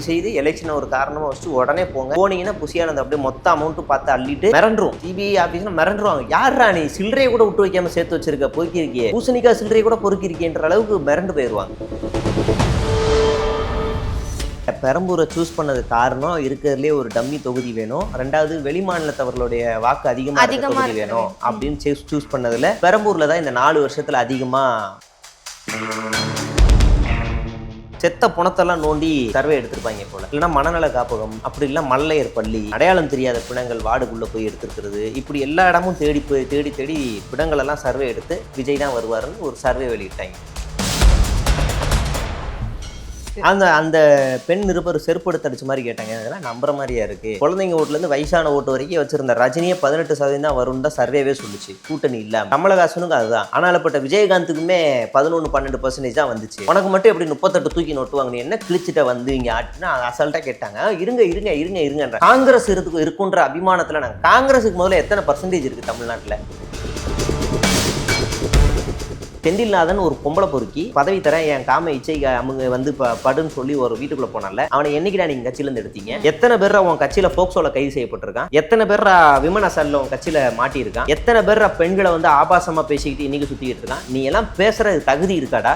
செய்து எலெக்ஷனை ஒரு காரணமாக வச்சுட்டு உடனே போனீங்கன்னா புசியானது அப்படியே மொத்த அமௌண்ட்டு பார்த்து அள்ளிட்டு மிரண்டுரும். சிபிஐ ஆஃபீஸ்னா மிரண்டுருவாங்க. யாரா நீ சில்லறையை கூட விட்டு வைக்காம சேர்த்து வச்சிருக்க, பொறுக்கிருக்கியே, பூசணிக்காய் சில்லறையை கூட பொறுக்கிருக்கேன்ற அளவுக்கு மிரண்டு போயிடுவாங்க. பெரம்பூரை சூஸ் பண்ணது காரணம் இருக்கிறதுலே ஒரு டம்மி தொகுதி வேணும், ரெண்டாவது வெளி மாநிலத்தவர்களுடைய வாக்கு அதிகமாக தொகுதி வேணும் அப்படின்னு சூஸ் பண்ணதுல பெரம்பூர்ல தான் இந்த 4 வருஷத்துல அதிகமா செத்த புணத்தெல்லாம் நோண்டி சர்வே எடுத்திருப்பாங்க போல. இல்லைன்னா மனநல காப்பகம், அப்படி இல்லை மல்லையர் பள்ளி, அடையாளம் தெரியாத பிணங்கள் வார்டுக்குள்ள போய் எடுத்துருக்கிறது, இப்படி எல்லா இடமும் தேடி பிணங்கள் எல்லாம் சர்வே எடுத்து விஜய் தான் வருவாருன்னு ஒரு சர்வே வெளியிட்டாங்க. அந்த பெண் நிருபர் செருப்படுத்த அடிச்ச மாதிரி கேட்டாங்க. அதெல்லாம் நம்புற மாதிரியா இருக்கு. குழந்தைங்க ஓட்டுலேருந்து வயசான ஓட்டு வரைக்கும் வச்சிருந்த ரஜினியை 18% தான் வரும் தான் சர்வேவே சொல்லிச்சு, கூட்டணி இல்லாம. கமலஹாசனுக்கு அதுதான். ஆனால்பட்ட விஜயகாந்துக்குமே 11-12% தான் வந்துச்சு. உனக்கு மட்டும் எப்படி 38 தூக்கி நோட்டுவாங்க, நீ என்ன கிழிச்சிட்ட வந்து இங்க ஆட்டினா அசால்ட்டா கேட்டாங்க. இருங்க காங்கிரஸ் இருக்குன்ற அபிமானத்துல நாங்க காங்கிரஸுக்கு முதல்ல எத்தனை பர்சன்டேஜ் இருக்கு தமிழ்நாட்டுல? செந்தில்நாதன் ஒரு பொம்பளை பொறுக்கி பதவி தரேன் என் காம இச்சை அவங்க வந்து படுன்னு சொல்லி ஒரு வீட்டுக்குள்ள போனால அவனை என்னைக்கிடா நீங்க கட்சியில இருந்து எடுத்தீங்க? எத்தனை பேர் உன் கட்சியில போக்சோல கைது செய்யப்பட்டிருக்கான்? எத்தனை பேர் விமன் அசால்ட்ல உன் கட்சியில மாட்டியிருக்கான்? எத்தனை பேர் பெண்களை வந்து ஆபாசமா பேசிக்கிட்டு இன்னைக்கு சுத்திக்கிட்டு இருக்கான்? நீ எல்லாம் பேசுறது தகுதி இருக்காடா?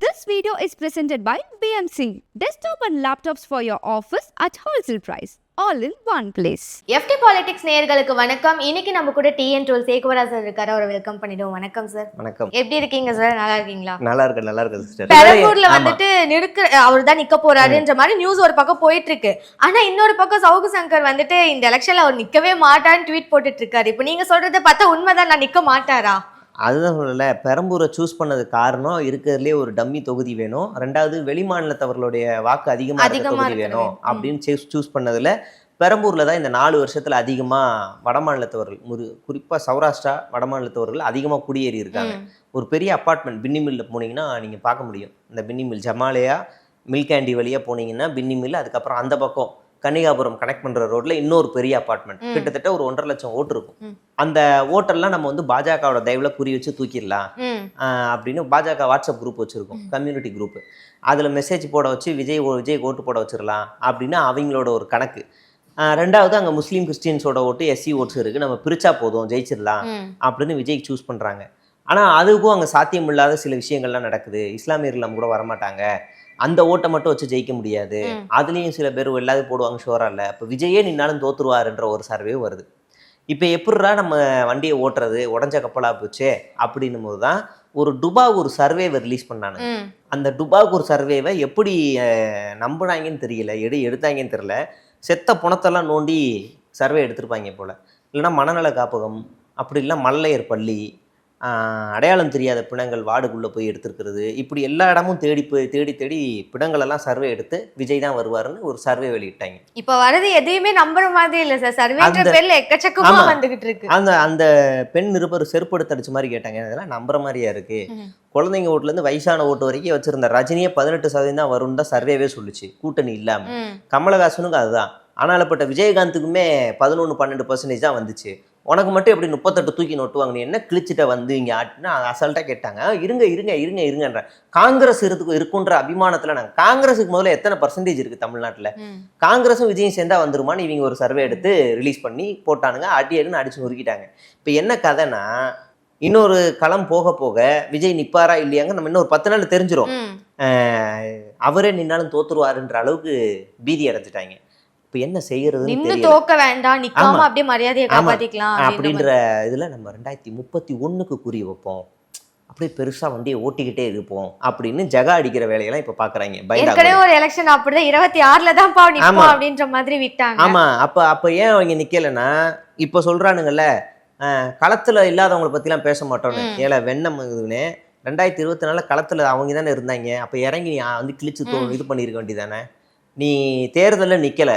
This video is presented by BMC. Desktop and laptops for your office at wholesale price. All in one place. FT Politics நேயர்களுக்கு வணக்கம். இன்னைக்கு நம்ம கூட TN Tool சேகுவரா சார் இருக்காரு, அவரை வெல்கம் பண்ணிடுவோம். வணக்கம் சார். வணக்கம். எப்படி இருக்கீங்க சார்? நல்லா இருக்கீங்களா? நல்லா இருக்கு சிஸ்டர். பெரம்பூர்ல வந்துட்டு அவர் தான் நிக்க போறாருன்ற மாதிரி நியூஸ் ஒரு பக்கம் போயிட்டு இருக்கு. ஆனா இன்னொரு பக்கம் சவுகு சங்கர் வந்துட்டு இந்த எலெக்ஷன்ல அவர் நிக்கவே மாட்டான்னு ட்வீட் போட்டுட்டு இருக்காரு. இப்போ நீங்க சொல்றதை பார்த்தா உண்மைதான், நான் நிக்க மாட்டாரா? அதுதான் சொல்லல, பெரம்பூரை சூஸ் பண்ணது காரணம் இருக்கிறதுலே ஒரு டம்மி தொகுதி வேணும், ரெண்டாவது வெளி மாநிலத்தவர்களுடைய வாக்கு அதிகமாக தொகுதி வேணும் அப்படின்னு சூஸ் பண்ணதுல பெரம்பூர்ல தான் இந்த 4 வருஷத்துல அதிகமா வட மாநிலத்தவர்கள், குறிப்பா சௌராஷ்டிரா வட மாநிலத்தவர்கள் அதிகமா குடியேறி இருக்காங்க. ஒரு பெரிய அப்பார்ட்மெண்ட் பின்னி மில்ல போனீங்கன்னா நீங்க பார்க்க முடியும். இந்த பின்னி மில் ஜமாலயா மில்கேண்டி வழியா போனீங்கன்னா பின்னி மில், அதுக்கப்புறம் அந்த பக்கம் கன்னிகாபுரம் கனெக்ட் பண்ற ரோட்ல இன்னொரு பெரிய அப்பார்ட்மெண்ட், கிட்டத்தட்ட ஒரு 1.5 லட்சம் ஓட்டு இருக்கும். அந்த ஓட்டெல்லாம் நம்ம வந்து பாஜகவோட தயவுல குறி வச்சு தூக்கிடலாம் அப்படின்னு பாஜக வாட்ஸ்அப் குரூப் வச்சிருக்கோம், கம்யூனிட்டி குரூப். அதுல மெசேஜ் போட வச்சு விஜய் ஓட்டு போட வச்சிடலாம் அப்படின்னு அவங்களோட ஒரு கணக்கு. ரெண்டாவது அங்க முஸ்லீம் கிறிஸ்டியன்ஸோட ஓட்டு SC ஓட்ஸ் இருக்கு, நம்ம பிரிச்சா போதும் ஜெயிச்சிடலாம் அப்படின்னு விஜய் சூஸ் பண்றாங்க. ஆனா அதுக்கும் அங்க சாத்தியம் இல்லாத சில விஷயங்கள்லாம் நடக்குது. இஸ்லாமியர்கள் நம்ம கூட வரமாட்டாங்க, அந்த ஓட்டை மட்டும் வச்சு ஜெயிக்க முடியாது, அதுலேயும் சில பேர் எல்லாத்தையும் போடுவாங்க ஷோரா இல்லை, இப்போ விஜயே நின்னாலும் தோத்துருவாருன்ற ஒரு சர்வே வருது. இப்போ எப்படிரா நம்ம வண்டியை ஓட்டுறது, உடஞ்ச கப்பலாக போச்சே அப்படின்னும் போது தான் ஒரு சர்வேவை ரிலீஸ் பண்ணாங்க. அந்த டுபாக் ஒரு சர்வேவை எப்படி நம்பினாங்கன்னு தெரியல, எடுத்தாங்கன்னு தெரியல. செத்த புணத்தெல்லாம் நோண்டி சர்வே எடுத்திருப்பாங்க போல. இல்லைன்னா மனநல காப்பகம், அப்படி இல்லை மல்லையர் பள்ளி, அடையாளம் தெரியாத பிணங்கள் வார்டுக்குள்ளே போய் எடுத்துருக்கிறது, இப்படி எல்லா இடமும் தேடி பிணங்கள் எல்லாம் சர்வே எடுத்து விஜய் தான் வருவாருன்னு ஒரு சர்வே வெளியிட்டாங்க. இப்போ வரது எதையுமே நம்புற மாதிரி இல்லை சார், சர்வேன்ற பேர்ல எக்கச்சக்கமா வந்துகிட்டு இருக்கு. அந்த பெண் நிருபர் செருப்படுத்த அடிச்ச மாதிரி கேட்டாங்க. அதெல்லாம் நம்புற மாதிரியா இருக்கு. குழந்தைங்க ஓட்டுலேருந்து வயசான ஓட்டு வரைக்கும் வச்சிருந்த ரஜினியை 18% தான் வரும் தான் சர்வேவே சொல்லிச்சு, கூட்டணி இல்லாம. கமலஹாசனுக்கு அதுதான். ஆனால்பட்ட விஜயகாந்துக்குமே 11-12% தான் வந்துச்சு. உனக்கு மட்டும் எப்படி 38 தூக்கி நோட்டுவாங்க, நீ என்ன கிழிச்சிட்ட வந்து இங்க ஆட்டினா அசால்ட்டா கேட்டாங்க. இருங்கன்ற காங்கிரஸ் இருக்குன்ற அபிமானத்துல நாங்க காங்கிரஸுக்கு முதல்ல எத்தனை பர்சன்டேஜ் இருக்கு தமிழ்நாட்டுல? காங்கிரஸும் விஜயும் சேர்ந்தா வந்துருமான்னு இவங்க ஒரு சர்வே எடுத்து ரிலீஸ் பண்ணி போட்டானுங்க, அடிச்சு நொறுக்கிட்டாங்க. இப்ப என்ன கதைன்னா, இன்னொரு களம் போக விஜய் நிப்பாரா இல்லையாங்க நம்ம இன்னொரு 10 நாள் தெரிஞ்சிடும். அவரே நின்னாலும் தோத்துருவாருன்ற அளவுக்கு பீதி அடைஞ்சிட்டாங்க. இப்போ என்ன செய்யறதுன்னு தோக்க வேண்டாம், நிக்காம அப்படியே மரியாதையை காப்பாத்திக்கலாம் அப்படின்ற இதுல நம்ம 2031க்கு குறி வைப்போம், அப்படியே பெருசா வண்டியை ஓட்டிக்கிட்டே இருப்போம் அப்படின்னு ஜகா அடிக்கிற வேலையெல்லாம் இப்ப பாக்குறாங்க. ஏற்கனவே ஒரு எலெக்ஷன் அப்படிதான் 26ல தான் நிப்போம் அப்படின்ற மாதிரி விட்டாங்க. ஆமா, அப்ப ஏன் அவங்க நிக்கலன்னா, இப்ப சொல்றானுங்கல்ல களத்துல இல்லாதவங்களை பத்தி எல்லாம் பேச மாட்டோம்னு. ஏல வெண்ணம் 2024 களத்துல அவங்க தானே இருந்தாங்க, அப்ப இறங்கி நீ வந்து கிழிச்சு இது பண்ணிருக்க வேண்டியதானே? நீ தேர்தலில் நிக்கல,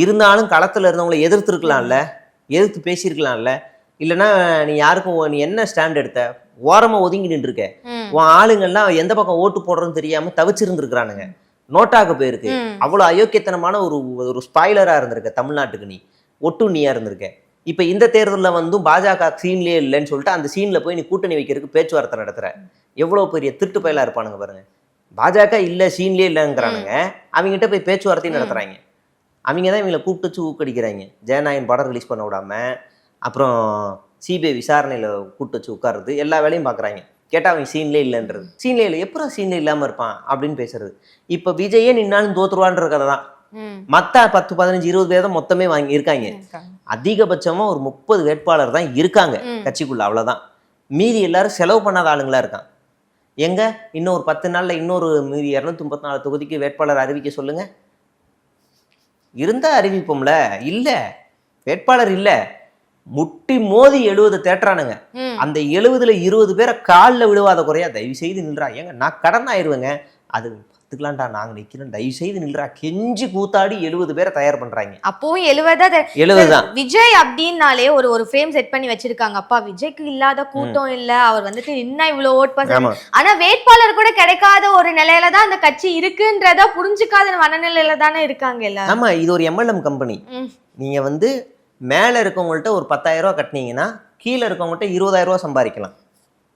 இருந்தாலும் களத்துல இருந்தவங்களை எதிர்த்து பேசியிருக்கலாம்ல. இல்லைன்னா நீ யாருக்கும் நீ என்ன ஸ்டாண்ட் எடுத்த? ஓரமா ஒதுங்கி நின்று இருக்க. உன் ஆளுங்கள்லாம் எந்த பக்கம் ஓட்டு போடுறோன்னு தெரியாம தவிச்சிருந்துருக்கானுங்க. நோட்டாக்கு போயிருக்கு. அவ்வளவு அயோக்கியத்தனமான ஒரு ஸ்பாய்லரா இருந்திருக்க தமிழ்நாட்டுக்கு. நீ ஒட்டுண்ணியா இருந்திருக்க. இப்ப இந்த தேர்தலில் வந்து பாஜக சீன்லயே இல்லைன்னு சொல்லிட்டு அந்த சீன்ல போய் நீ கூட்டணி வைக்கிறதுக்கு பேச்சுவார்த்தை நடத்துற. எவ்வளவு பெரிய திருட்டு பயலா இருப்பானுங்க பாருங்க. பாஜக இல்லை சீன்லேயே இல்லைங்கிறானுங்க. அவங்ககிட்ட போய் பேச்சுவார்த்தையும் நடத்துகிறாங்க. அவங்க தான் இவங்களை கூப்பிட்டு வச்சு ஊக்கடிக்கிறாங்க. ஜெயநாயகன் படம் ரிலீஸ் பண்ண விடாம, அப்புறம் சிபிஐ விசாரணையில் கூப்பிட்டு வச்சு உட்காருறது, எல்லா வேலையும் பார்க்குறாங்க. கேட்டால் அவன் சீன்லே இல்லைன்றது. சீன்லே இல்லை, எப்பறம் சீன்லே இல்லாமல் இருப்பான் அப்படின்னு பேசுறது. இப்போ விஜயே நின்னாலும் தோத்துருவான்ற கதை தான். மற்ற 10, 15, 20 பேர் தான் மொத்தமே இருக்காங்க. அதிகபட்சமாக ஒரு 30 வேட்பாளர் தான் இருக்காங்க கட்சிக்குள்ள, அவ்வளோதான். மீதி எல்லாரும் செலவு பண்ணாத ஆளுங்களா இருக்கான். எங்க இன்னும் ஒரு 10 நாளில் இன்னொரு மீதி 234 தொகுதிக்கு வேட்பாளர் அறிவிக்க சொல்லுங்க. இருந்தா அறிவிப்போம்ல. இல்ல, வேட்பாளர் இல்ல, முட்டி மோதி 70 தேட்டுறானுங்க. அந்த 70ல் 20 பேரை காலில் விழுவாத குறையா தயவு செய்து நில்றா. ஏங்க நான் கடன் ஆயிடுவேங்க, அது பார்த்துக்கலாம்டா, நாங்க நிக்கிறோம், தயவு செய்து நில்றா, கெஞ்சி கூத்தாடி 70 பேரை தயார் பண்றாங்க. அப்பவும் 70 தான். விஜய் அப்படின்னாலே ஒரு ஃப்ரேம் செட் பண்ணி வச்சிருக்காங்க. அப்பா விஜய்க்கு இல்லாத கூட்டம் இல்ல, அவர் வந்துட்டு இன்னும் இவ்வளவு ஓட் பர்சன்ட். ஆனா வேட்பாளர் கூட கிடைக்காத ஒரு நிலையில தான் அந்த கட்சி இருக்குன்றத புரிஞ்சுக்காத மனநிலையில தானே இருக்காங்க எல்லாரும். ஆமா, இது ஒரு MLM கம்பெனி. நீங்க வந்து மேல இருக்கவங்கள்ட்ட ஒரு 10,000 ரூபா கட்டினீங்கன்னா கீழே இருக்கவங்கள்ட்ட 20,000 ரூபா சம்பாதிக்கலாம்.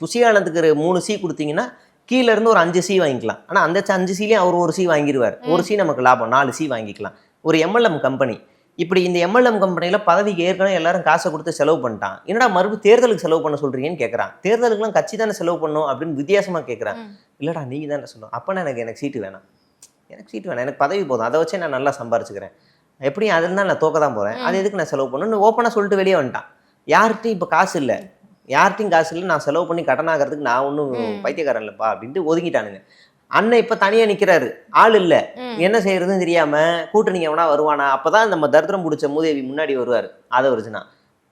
புசியானந்துக்கு 3 சி கொடுத்தீங்கன்னா கீழே இருந்து ஒரு 5 சி வாங்கிக்கலாம். ஆனால் அந்த 5 சீலையும் அவர் ஒரு சி வாங்கிடுவார். ஒரு சி நமக்கு லாபம், 4 சி வாங்கிக்கலாம். ஒரு MLM கம்பெனி. இப்படி இந்த MLM கம்பெனியில் பதவிக்கு ஏற்கனவே எல்லாரும் காசை கொடுத்து செலவு பண்ணிட்டான். என்னடா மறுபடியும் தேர்தலுக்கு செலவு பண்ண சொல்றீங்கன்னு கேட்குறான். தேர்தலுக்குலாம் கட்சி தானே செலவு பண்ணும் அப்படின்னு வித்தியாசமாக கேட்குறான். இல்லடா நீங்க தானே சொல்லணும். அப்போனா எனக்கு சீட்டு வேணாம், எனக்கு பதவி போதும், அதை வச்சே நான் நல்லா சம்பாரிச்சுக்கிறேன், எப்படியும் அதில் தான் நான் தோக்க தான் போகிறேன், அது எதுக்கு நான் செலவு பண்ணணும்னு ஓப்பனாக சொல்லிட்டு வெளியே வந்துட்டான். யார்கிட்டையும் இப்போ காசு இல்லை, நான் செலவு பண்ணி கடனாகிறதுக்கு நான் ஒன்றும் பைத்தியக்காரன் இல்லைப்பா அப்படின்ட்டு ஒதுங்கிட்டானுங்க. அண்ணன் இப்போ தனியாக நிற்கிறாரு, ஆள் இல்லை, என்ன செய்யறதுன்னு தெரியாமல் கூட்டணிங்க எவனா வருவானா. அப்போ தான் நம்ம தரித்திரம் பிடிச்ச மூதேவி முன்னாடி வருவார். அதை வருச்சுன்னா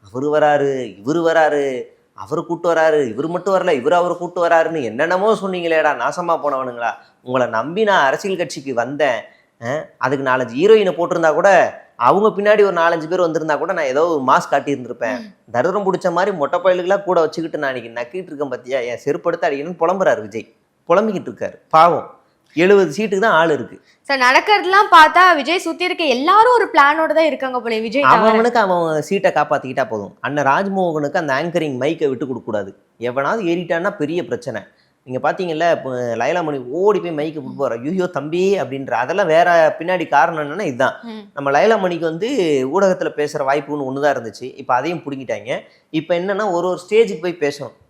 அவர் வராரு, இவர் வராரு, அவர் கூட்டு வராரு, இவர் மட்டும் வரல, அவரை கூட்டு வராருன்னு என்னென்னமோ சொன்னீங்களேடா நாசமாக போனவனுங்களா. உங்களை நம்பி நான் அரசியல் கட்சிக்கு வந்தேன், அதுக்கு 4-5 ஹீரோயினை போட்டிருந்தா கூட, அவங்க பின்னாடி ஒரு 4-5 பேர் வந்திருந்தா கூட நான் ஏதோ ஒரு மாஸ்க் காட்டியிருந்திருப்பேன். தரித்திரம் பிடிச்ச மாதிரி மொட்டை பயிலுக்கெல்லாம் கூட வச்சுக்கிட்டு நான் இன்னைக்கு நக்கிட்டு இருக்கேன் பத்தியா, என் செருப்படுத்த அடிக்கணும்னு புலம்புறாரு விஜய். புலம்பிக்கிட்டு இருக்காரு பாவம். 70 சீட்டுக்கு தான் ஆள் இருக்கு. சார் நடக்கிறதுலாம் பார்த்தா விஜய் சுத்தி இருக்க எல்லாரும் ஒரு பிளானோட தான் இருக்காங்க போல. விஜய் அவனுக்கு அவன் சீட்டை காப்பாத்திக்கிட்டா போதும். அண்ணன் ராஜ்மோகனுக்கு அந்த ஆங்கரிங் மைக்கை விட்டு கொடுக்க கூடாது. எவனாவது ஏறிட்டான்னா பெரிய பிரச்சனை. நீங்கள் பார்த்தீங்கல்ல, இப்போ லைலாமணி ஓடி போய் மைக்கு கொடுத்து போகிற, ஐயோ தம்பி அப்படின்ற, அதெல்லாம் வேற பின்னாடி காரணம் என்னன்னா இதுதான். நம்ம லைலாமணிக்கு வந்து ஊடகத்தில் பேசுகிற வாய்ப்புன்னு ஒன்று தான் இருந்துச்சு. இப்போ அதையும் பிடிங்கிட்டாங்க. இப்போ என்னன்னா ஒரு ஸ்டேஜுக்கு போய்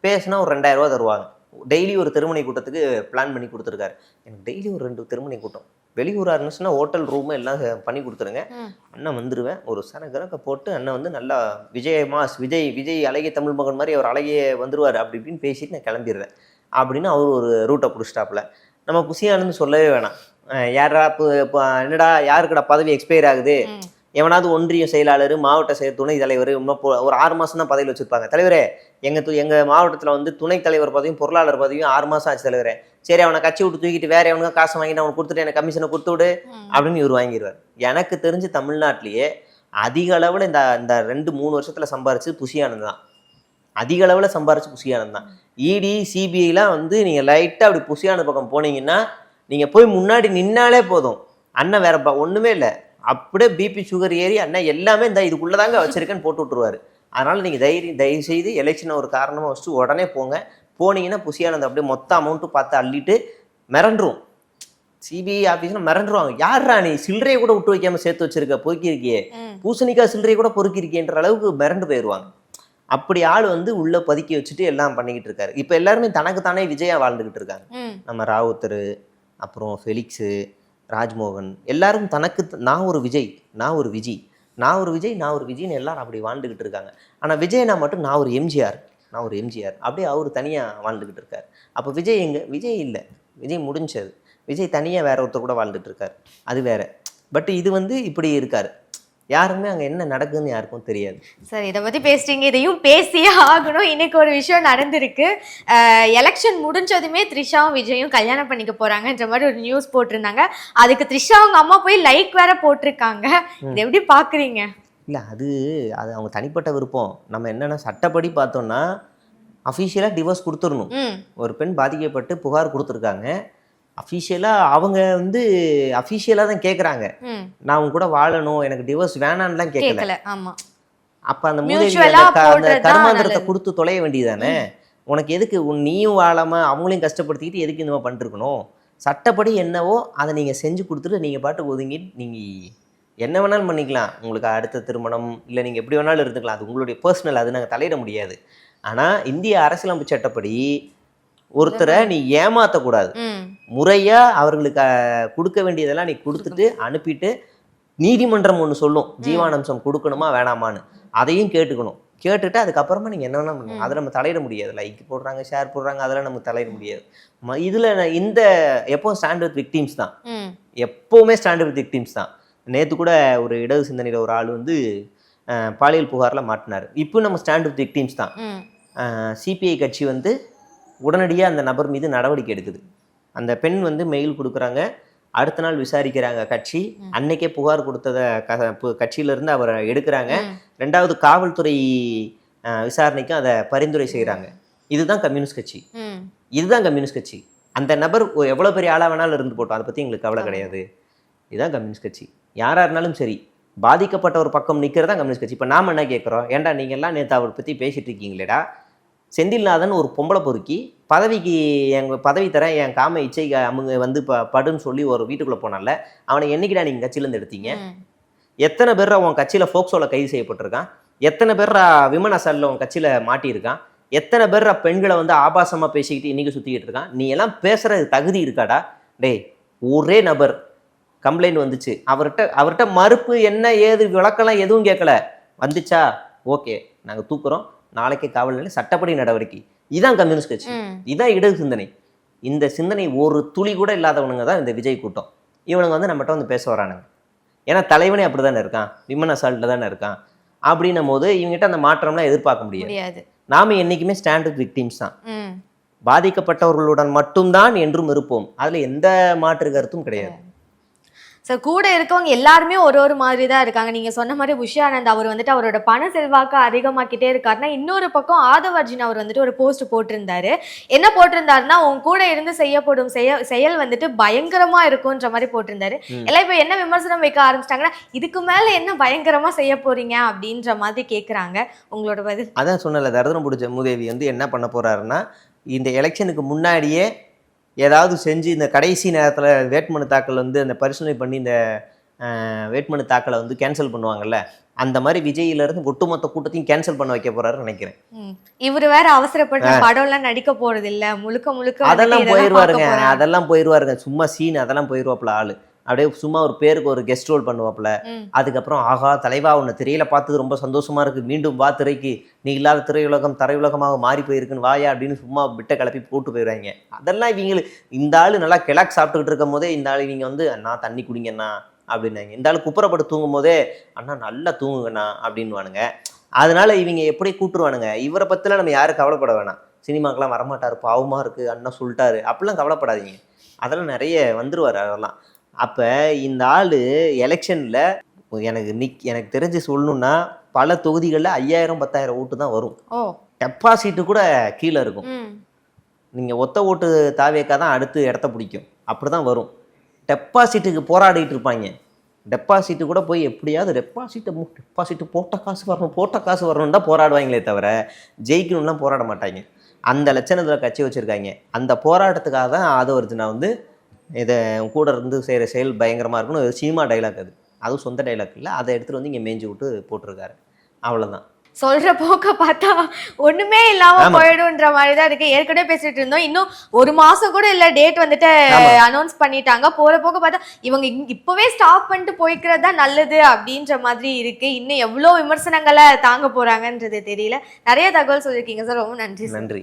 பேசினா ஒரு 2,000 ரூபா தருவாங்க. டெய்லி ஒரு திருமணி கூட்டத்துக்கு பிளான் பண்ணி கொடுத்துருக்காரு. எனக்கு டெய்லி ஒரு 2 திருமணி கூட்டம், வெளியூராக இருந்துச்சுன்னா ஹோட்டல் ரூமு எல்லாம் பண்ணி கொடுத்துருங்க, அண்ணன் வந்துடுவேன். ஒரு சனகரக்க போட்டு அண்ணன் வந்து நல்லா விஜய் அழகிய தமிழ் மகன் மாதிரி அவர் அழகிய வந்துடுவார் அப்படி இப்படின்னு பேசிட்டு நான் கிளம்பிடுறேன் அப்படின்னு அவர் ஒரு ரூட்டை பிடிச்சிட்டாப்புல. நம்ம புசியானந்து சொல்லவே வேணாம். யாரா இப்போ என்னடா யாருக்குடா பதவி எக்ஸ்பயர் ஆகுது, எவனாவது ஒன்றிய செயலாளர், மாவட்ட துணை தலைவர் இன்னும் ஒரு 6 மாதம் தான் பதவியில் வச்சுருப்பாங்க. தலைவரே எங்கள் மாவட்டத்தில் வந்து துணைத் தலைவர் பதவியும் பொருளாளர் பதவியும் 6 மாதம் ஆச்சு தலைவரே, சரி அவனை கட்சி விட்டு தூக்கிட்டு வேற எவனுக்கு காசை வாங்கிட்டு அவனுக்கு கொடுத்துட்டு எனக்கு கமிஷனை கொடுத்து விடு அப்படின்னு இவர் வாங்கிடுவார். எனக்கு தெரிஞ்சு தமிழ்நாட்டிலேயே அதிக அளவில் இந்த 2-3 வருஷத்தில் சம்பாரிச்சு புசியானது தான். அதிக அளவில் சம்பாரிச்சு புசியானது தான். இடி சிபிஐலாம் வந்து நீங்கள் லைட்டாக அப்படி புசியானது பக்கம் போனீங்கன்னா நீங்கள் போய் முன்னாடி நின்னாலே போதும், அண்ணன் வேற ஒன்றுமே இல்லை, அப்படியே பிபி சுகர் ஏறி அண்ணன் எல்லாமே இந்த இதுக்குள்ளதாங்க வச்சிருக்கேன்னு போட்டு விட்டுருவாரு. அதனால நீங்கள் தயவு செய்து எலெக்ஷனை ஒரு காரணமாக வச்சுட்டு உடனே போனீங்கன்னா புசியானது அப்படியே மொத்த அமௌண்ட்டு பார்த்து அள்ளிட்டு மிரண்டுரும். சிபிஐ ஆஃபீஸ்னா மிரண்டுருவாங்க. யாரா நீ சில்லறையை கூட விட்டு வைக்காம சேர்த்து வச்சிருக்க, பொறுக்கிருக்கியே, பூசணிக்காய் சில்லறையை கூட பொறுக்கிருக்கேன்ற அளவுக்கு மிரண்டு போயிடுவாங்க. அப்படி ஆள் வந்து உள்ள பதுக்கி வச்சுட்டு எல்லாம் பண்ணிக்கிட்டு இருக்காரு. இப்போ எல்லாருமே தனக்கு தானே விஜயா வாழ்ந்துகிட்டு இருக்காங்க. நம்ம ராவுத்தர், அப்புறம் ஃபெலிக்ஸு, ராஜ்மோகன், எல்லாரும் தனக்கு நான் ஒரு விஜய், நான் ஒரு விஜய்னு எல்லாரும் அப்படி வாழ்ந்துக்கிட்டு இருக்காங்க. ஆனால் விஜய்னா மட்டும் நான் ஒரு எம்ஜிஆர் அப்படியே அவர் தனியாக வாழ்ந்துக்கிட்டு இருக்காரு. அப்போ விஜய் எங்கே? விஜய் இல்லை, விஜய் முடிஞ்சது. விஜய் தனியாக வேற ஒருத்தர் கூட வாழ்ந்துட்டு இருக்காரு, அது வேற. பட் இது வந்து இப்படி இருக்காரு. யாருமே அங்கே என்ன நடக்குதுன்னு யாருக்கும் தெரியாது. சார் இதை பற்றி பேசிட்டீங்க, இதையும் பேசியே ஆகணும். இன்னைக்கு ஒரு விஷயம் நடந்திருக்கு. எலெக்ஷன் முடிஞ்சதுமே த்ரிஷாவும் விஜயும் கல்யாணம் பண்ணிக்க போறாங்கன்ற மாதிரி ஒரு நியூஸ் போட்டிருந்தாங்க. அதுக்கு த்ரிஷா அவங்க அம்மா போய் லைக் வேற போட்டிருக்காங்க. இதை எப்படி பாக்குறீங்க? இல்லை, அது அவங்க தனிப்பட்ட விருப்பம். நம்ம என்னன்னா சட்டப்படி பார்த்தோம்னா அஃபீஷியலாக டிவோர்ஸ் கொடுத்துடணும். ஒரு பெண் பாதிக்கப்பட்டு புகார் கொடுத்துருக்காங்க. அஃபீஷியலாக அவங்க வந்து அஃபீஷியலாக தான் கேட்குறாங்க, நான் உங்க கூட வாழணும், எனக்கு டிவோர்ஸ் வேணான்னுலாம் கேட்கல. அப்போ அந்த அந்த கர்மாந்திரத்தை கொடுத்து தொலைய வேண்டியதானே. உனக்கு எதுக்கு நீயும் வாழாமல் அவங்களையும் கஷ்டப்படுத்திக்கிட்டு எதுக்கு இந்த மாதிரி பண்ணிருக்கணும்? சட்டப்படி என்னவோ அதை நீங்கள் செஞ்சு கொடுத்துட்டு நீங்கள் பாட்டுக்கு ஒதுங்கி நீங்கள் என்ன வேணாலும் பண்ணிக்கலாம். உங்களுக்கு அடுத்த திருமணம் இல்லை நீங்கள் எப்படி வேணாலும் இருந்துக்கலாம். அது உங்களுடைய பர்சனல், அது நாங்கள் தலையிட முடியாது. ஆனால் இந்திய அரசியலமைப்பு சட்டப்படி ஒருத்தரை நீ ஏமாற்றக்கூடாது. முறையாக அவர்களுக்கு கொடுக்க வேண்டியதெல்லாம் நீ கொடுத்துட்டு அனுப்பிட்டு நீதிமன்றம் ஒன்று சொல்லும் ஜீவானம்சம் கொடுக்கணுமா வேணாமான்னு, அதையும் கேட்டுக்கணும். கேட்டுட்டு அதுக்கப்புறமா நீங்கள் என்ன வேணா பண்ணணும். அதை நம்ம தலையிட முடியாது. லைக் போடுறாங்க, ஷேர் போடுறாங்க, அதெல்லாம் நம்ம தலையிட முடியாது. இதில் இந்த எப்போவும் ஸ்டாண்ட் வித் விக்டிம்ஸ் தான், எப்போவுமே ஸ்டாண்ட் வித் விக்டிம்ஸ் தான். நேற்று கூட ஒரு இடது சிந்தனையில் ஒரு ஆள் வந்து பாலியல் புகாரில் மாட்டினார். இப்போ நம்ம ஸ்டாண்ட் வித் விக்டிம்ஸ் தான். சிபிஐ கட்சி வந்து உடனடியாக அந்த நபர் மீது நடவடிக்கை எடுக்குது. அந்த பெண் வந்து மெயில் கொடுக்குறாங்க, அடுத்த நாள் விசாரிக்கிறாங்க கட்சி. அன்னைக்கே புகார் கொடுத்ததை கட்சியிலேருந்து அவரை எடுக்கிறாங்க. ரெண்டாவது காவல்துறை விசாரணைக்கும் அதை பரிந்துரை செய்கிறாங்க. இதுதான் கம்யூனிஸ்ட் கட்சி, இதுதான் கம்யூனிஸ்ட் கட்சி. அந்த நபர் எவ்வளோ பெரிய ஆளாக வேணாலும் இருந்து போட்டோம், அதை பற்றி எங்களுக்கு கவலை கிடையாது. இதுதான் கம்யூனிஸ்ட் கட்சி. யாராக இருந்தாலும் சரி, பாதிக்கப்பட்ட ஒரு பக்கம் நிற்கிறதா கம்யூனிஸ்ட் கட்சி. இப்போ நாம் என்ன கேட்குறோம், ஏன்டா நீங்கள்லாம் நேற்று அவரை பற்றி பேசிகிட்டு இருக்கீங்களேடா, செந்தில்நாதன் ஒரு பொம்பளை பொறுக்கி பதவிக்கு எங்கள் பதவி தரேன் என் காம இச்சை அவங்க வந்து படுன்னு சொல்லி ஒரு வீட்டுக்குள்ளே போனால, அவனை என்னைக்கிடா நீங்கள் கட்சியிலேருந்து எடுத்தீங்க? எத்தனை பேர் உன் கட்சியில் ஃபோக்சோவில் கைது செய்யப்பட்டிருக்கான்? எத்தனை பேர் விமன் அசால்ட்டில் உன் கட்சியில் மாட்டியிருக்கான்? எத்தனை பேர் பெண்களை வந்து ஆபாசமாக பேசிக்கிட்டு இன்றைக்கி சுற்றிக்கிட்டு இருக்கான்? நீ எல்லாம் பேசுகிற தகுதி இருக்காடா? டேய், ஒரே நபர் கம்ப்ளைண்ட் வந்துச்சு, அவர்கிட்ட மறுப்பு என்ன ஏது விளக்கெல்லாம் எதுவும் கேட்கல. வந்துச்சா ஓகே, நாங்கள் தூக்குறோம், நாளைக்கே காவல் நிலையம் சட்டப்படி நடவடிக்கை. இதுதான் கம்யூனிஸ்ட் கட்சி, இதுதான் இடது சிந்தனை. இந்த சிந்தனை ஒரு துளி கூட இல்லாதவனுங்க தான் இந்த விஜய் கூட்டம். இவனுங்க வந்து நம்மகிட்ட வந்து பேச வரானுங்க. ஏன்னா தலைவனே அப்படி தானே இருக்கான், விமன் அசால்ட்டில் தானே இருக்கான். அப்படின்னும் போது இவங்ககிட்ட அந்த மாற்றம்லாம் எதிர்பார்க்க முடியாது. நாம என்றைக்குமே ஸ்டாண்ட் வித் விக்டிம்ஸ் தான். பாதிக்கப்பட்டவர்களுடன் மட்டும்தான் என்றும் இருப்போம். அதில் எந்த மாற்று கருத்தும் கிடையாது. சார், கூட இருக்கவங்க எல்லாருமே ஒரு மாதிரி தான் இருக்காங்க. நீங்க சொன்ன மாதிரி உஷா ஆனந்த் அவர் வந்துட்டு அவரோட பண செல்வாக்கு அதிகமாக்கிட்டே இருக்காருன்னா, இன்னொரு பக்கம் ஆதவ் அர்ஜுன் அவர் வந்துட்டு ஒரு போஸ்ட் போட்டிருந்தாரு. என்ன போட்டிருந்தாருன்னா, உன் கூட இருந்து செய்யப்படும் செயல் வந்துட்டு பயங்கரமா இருக்கும்ன்ற மாதிரி போட்டிருந்தாரு. எல்லாம் இப்ப என்ன விமர்சனம் வைக்க ஆரம்பிச்சிட்டாங்கன்னா, இதுக்கு மேல என்ன பயங்கரமா செய்ய போறீங்க அப்படின்ற மாதிரி கேட்குறாங்க. உங்களோட பதில்? அதான் சொன்னல, தரதனம் பிடிச்ச மூதேவி வந்து என்ன பண்ண போறாருன்னா, இந்த எலெக்ஷனுக்கு முன்னாடியே ஏதாவது செஞ்சு இந்த கடைசி நேரத்தில் வேட்புமனு தாக்கல் வந்து அந்த பரிசீலனை பண்ணி இந்த வேட்புமனு தாக்கலை வந்து கேன்சல் பண்ணுவாங்கல்ல, அந்த மாதிரி விஜயிலிருந்து ஒட்டுமொத்த கூட்டத்தையும் கேன்சல் பண்ண வைக்க போறாருன்னு நினைக்கிறேன். இவர் வேற அவசரப்பட்டு படம்லாம் நடிக்க போறது இல்ல, முழுக்க அதெல்லாம் போயிருவாருங்க. சும்மா சீன் அதெல்லாம் போயிருவாப்புல ஆளு. அப்படியே சும்மா ஒரு பேருக்கு ஒரு கெஸ்ட் ரோல் பண்ணுவாப்புல. அதுக்கப்புறம் ஆகா தலைவா உன்னை திரையில பார்த்தது ரொம்ப சந்தோஷமா இருக்கு, மீண்டும் வா திரைக்கு, நீ இல்லாத திரையுலகம் தரையுலகமாக மாறி போயிருக்குன்னு வாயா அப்படின்னு சும்மா விட்ட கிளப்பி போட்டு போயிடுவாங்க. அதெல்லாம் இவங்களுக்கு இந்த ஆளு நல்லா கிழக்கு சாப்பிட்டுக்கிட்டு இருக்கும் போதே இந்த ஆள் இவங்க வந்து அண்ணா தண்ணி குடிங்கண்ணா அப்படின்னாங்க. இந்த ஆள் குப்புறப்பட்டு தூங்கும் போதே அண்ணா நல்லா தூங்குங்கண்ணா அப்படின்வானுங்க. அதனால இவங்க எப்படி கூட்டுருவானுங்க. இவரை பத்திலாம் நம்ம யாரும் கவலைப்பட வேணாம். சினிமாக்கெல்லாம் வரமாட்டாரு, பாவமா இருக்கு அண்ணா சொல்லிட்டாரு அப்படிலாம் கவலைப்படாதீங்க. அதெல்லாம் நிறைய வந்துருவாரு. அதெல்லாம் அப்போ இந்த ஆள் எலெக்ஷனில் எனக்கு தெரிஞ்சு சொல்லணுன்னா பல தொகுதிகளில் 5000-10,000 ஓட்டு தான் வரும். டெபாசிட்டு கூட கீழே இருக்கும். நீங்கள் ஒத்த ஓட்டு தாவேக்கா தான் அடுத்து இடத்த பிடிக்கும், அப்படி தான் வரும். டெபாசிட்டுக்கு போராடிட்டு இருப்பாங்க. டெபாசிட்டு கூட போய் எப்படியாவது டெபாசிட்டு போட்ட காசு வரணும் தான் போராடுவாங்களே தவிர ஜெயிக்கணும்லாம் போராட மாட்டாங்க. அந்த லட்சணத்தில் கட்சி வச்சுருக்காங்க. அந்த போராட்டத்துக்காக தான் ஆதவ் அர்ஜுனா வந்து இதை கூட இருந்து செய்கிற செயல் பயங்கரமாக இருக்குன்னு சினிமா டைலாக், அதுவும் சொந்த டைலாக் இல்லை, அதை எடுத்துகிட்டு வந்து இங்கே மேய்ஞ்சி விட்டு போட்டிருக்காரு. அவ்வளோதான். சொல்ற போக்க பார்த்தா ஒண்ணுமே இல்லாம போயிடும்ன்ற மாதிரி தான் இருக்கு. ஏற்கனவே பேசிட்டு இருந்தோம், இன்னும் 1 மாசம் கூட இல்ல டேட் வந்துட்டு அனௌன்ஸ் பண்ணிட்டாங்க. போற போக்க பார்த்தா இவங்க இப்பவே ஸ்டாப் பண்ணிட்டு போய்க்கிறது தான் நல்லது அப்படின்ற மாதிரி இருக்கு. இன்னும் எவ்வளவு விமர்சனங்களை தாங்க போறாங்கன்றது தெரியல. நிறைய தகவல் சொல்லியிருக்கீங்க சார், ரொம்ப நன்றி. நன்றி.